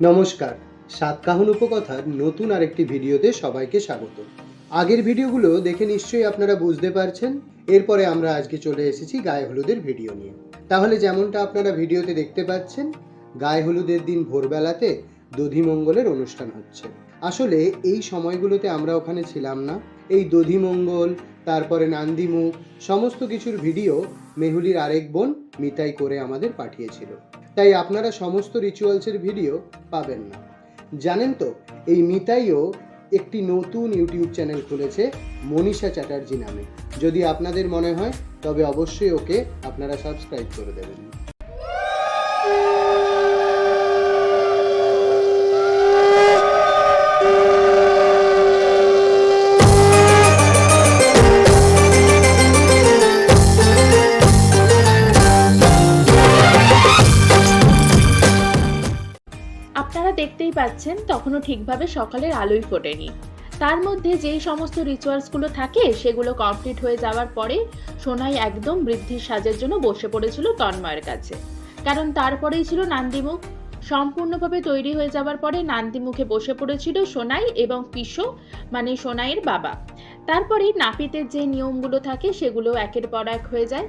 নমস্কার, সাতকাহন উপকথার নতুন আরেকটি ভিডিওতে সবাইকে স্বাগত। আগের ভিডিওগুলো দেখে নিশ্চয়ই আপনারা বুঝতে পারছেন। এরপরে আমরা আজকে চলে এসেছি গায়ে হলুদের ভিডিও নিয়ে। তাহলে যেমনটা আপনারা ভিডিওতে দেখতে পাচ্ছেন, গায়ে হলুদের দিন ভোরবেলাতে দধিমঙ্গলের অনুষ্ঠান হচ্ছে। আসলে এই সময়গুলোতে আমরা ওখানে ছিলাম না। এই দধিমঙ্গল, তারপরে নান্দিমুখ, সমস্ত কিছুর ভিডিও মেহুলির আরেক বোন মিতাই করে আমাদের পাঠিয়েছিল। তাই আপনারা সমস্ত রিচুয়ালসের ভিডিও পাবেন না। জানেন তো, এই মিতাইও একটি নতুন ইউটিউব চ্যানেল খুলেছে মনীষা চ্যাটার্জি নামে। যদি আপনাদের মনে হয় তবে অবশ্যই ওকে আপনারা সাবস্ক্রাইব করে দেবেন। আপনারা দেখতেই পাচ্ছেন তখনও ঠিকভাবে সকালের আলোই ফোটেনি। তার মধ্যে যেই সমস্ত রিচুয়ালসগুলো থাকে সেগুলো কমপ্লিট হয়ে যাওয়ার পরে সোনাই একদম বৃদ্ধির সাজের জন্য বসে পড়েছিল তন্ময়ের কাছে। কারণ তারপরেই ছিল নান্দিমুখ। সম্পূর্ণভাবে তৈরি হয়ে যাওয়ার পরে নান্দিমুখে বসে পড়েছিল সোনাই এবং পিসো, মানে সোনাইয়ের বাবা। তারপরেই নাপিতের যে নিয়মগুলো থাকে সেগুলো একের পর এক হয়ে যায়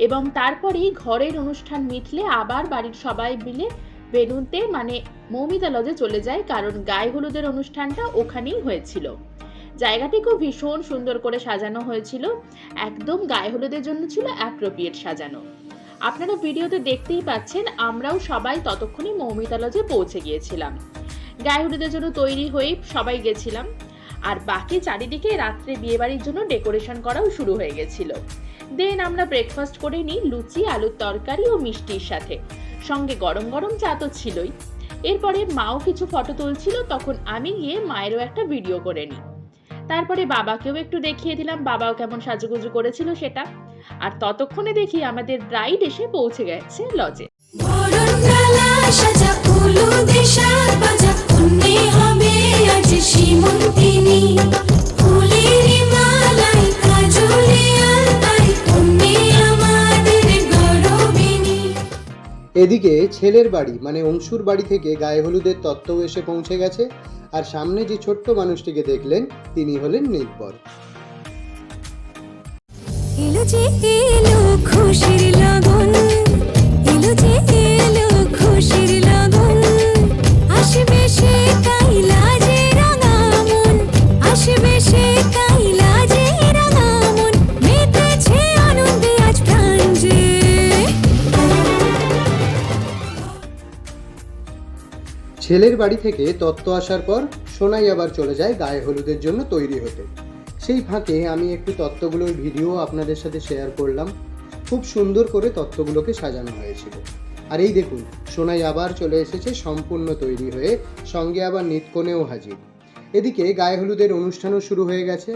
এবং তারপরেই ঘরের অনুষ্ঠান মিটলে আবার বাড়ির সবাই মিলে বেলুনতে মানে মৌমিতা লজে চলে যায়, কারণ গায়ে হলুদের অনুষ্ঠানটা ওখানেই হয়েছিল। জায়গাটিকেও ভীষণ সুন্দর করে সাজানো হয়েছিল, একদম গায়ে হলুদের জন্য ছিল অ্যাপ্রোপ্রিয়েট সাজানো। আপনারা ভিডিওতে দেখতেই পাচ্ছেন আমরাও সবাই ততক্ষণে মৌমিতা লজে পৌঁছে গিয়েছিলাম। গায়ে হলুদের জন্য তৈরি হয়ে সবাই গেছিলাম, আর বাকি চারিদিকে রাত্রে বিয়েবাড়ির জন্য ডেকোরেশন করাও শুরু হয়ে গেছিল। দেন আমরা ব্রেকফাস্ট করে নিই লুচি, আলুর তরকারি ও মিষ্টির সাথে, সঙ্গে গরম গরম চা তো ছিলই। এরপরে মাও কিছু ফটো তুলছিল, তখন আমি গিয়ে মায়েরও একটা ভিডিও করে নিই। তারপরে বাবাকেও একটু দেখিয়ে দিলাম বাবাও কেমন সাজুগুজু করেছিল সেটা। আর ততক্ষণে দেখি আমাদের ব্রাইড এসে পৌঁছে গেছে লজে। এদিকে ছেলের বাড়ি মানে অংশুর বাড়ি থেকে গায়ে হলুদের তত্ত্বও এসে পৌঁছে গেছে। আর সামনে যে ছোট্ট মানুষটিকে দেখলেন তিনি হলেন নীলপর। এলো যে এলো খুশির লগন, এলো যে এলো খুশির লগন, আসবে সে কাইলা যে রাঙা মন, আসবে সে কাইলা যে রাঙা মন, মেতেছে আনন্দে আজ প্রাণ যে। ছেলের বাড়ি থেকে তত্ত্ব আসার পর সোনাই আবার চলে যায় গায়ে হলুদের জন্য তৈরি হতে। সেই ফাঁকে আমি একটু তত্ত্বগুলোর ভিডিও আপনাদের সাথে শেয়ার করলাম। খুব সুন্দর করে তত্ত্বগুলোকে সাজানো হয়েছিল। আর এই দেখুন, সোনাই আবার চলে এসেছে সম্পূর্ণ তৈরি হয়ে, সঙ্গে আবার নিতকনেও হাজির। এদিকে গায়ে হলুদের অনুষ্ঠানও শুরু হয়ে গেছে।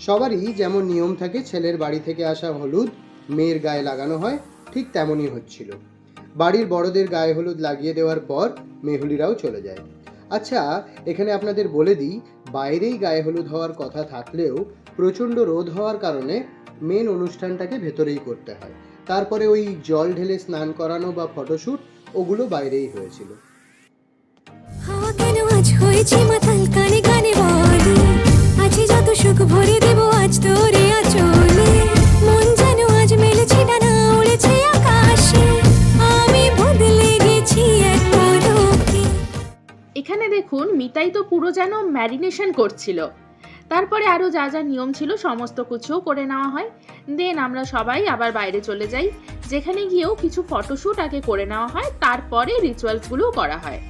সবারই যেমন নিয়ম থাকে ছেলের বাড়ি থেকে আসা হলুদ মেয়ের গায়ে লাগানো হয়, ঠিক তেমনই হচ্ছিল। বাড়ির বড়দের গায়ে হলুদ লাগিয়ে দেওয়ার পর মেহুলিরাও চলে যায়। আচ্ছা, এখানে আপনাদের বলে দিই, বাইরেই গায়ে হলুদ হওয়ার কথা থাকলেও প্রচণ্ড রোদ হওয়ার কারণে মেন অনুষ্ঠানটাকে ভেতরেই করতে হয়। তারপরে ওই জল ঢেলে স্নান করানো বা ফটোশ্যুট ওগুলো বাইরেই হয়েছিল। হাওয়া কেন আজ হয়েছে মাতাল, কানে কানে বলে আছে যত সুখ ভরে দেব আজ তোরে আঁচলে, মন যেন আজ মেলেছে ডানা উড়েছে আকাশে, আমি বদলে গেছি এক পলকে। এখানে দেখুন মিতাই তো পুরো যেন ম্যারিনেশন করছিল। তারপরে আরো যা যা নিয়ম ছিল সমস্ত কিছুও করে নেওয়া হয়। দেন আমরা সবাই আবার বাইরে চলে যাই, যেখানে গিয়েও কিছু ফটোশ্যুট আগে করে নেওয়া হয়, তারপরে রিচুয়ালসগুলোও করা হয়।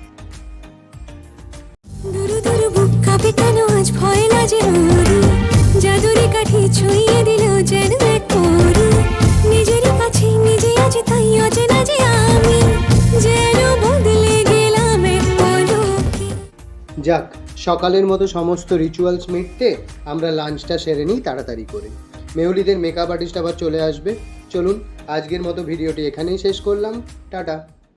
দুরু দুরু বুক কাঁপে কেন আজ ভয় লাজে মরি, জাদুরি কাঠি ছুঁয়ে দিল যেন এক পরি, নিজেরই কাছে নিজে আজ তাই অচেনা যে আমি, যেন বদলে গেলাম এক পলকে। যাক, সকালের মতো সমস্ত রিচুয়ালস মিটতে আমরা লাঞ্চটা সেরে নিই তাড়াতাড়ি করে। মেহুলিদের মেকআপ আর্টিস্ট আবার চলে আসবে। চলুন, আজকের মতো ভিডিওটি এখানেই শেষ করলাম। টাটা।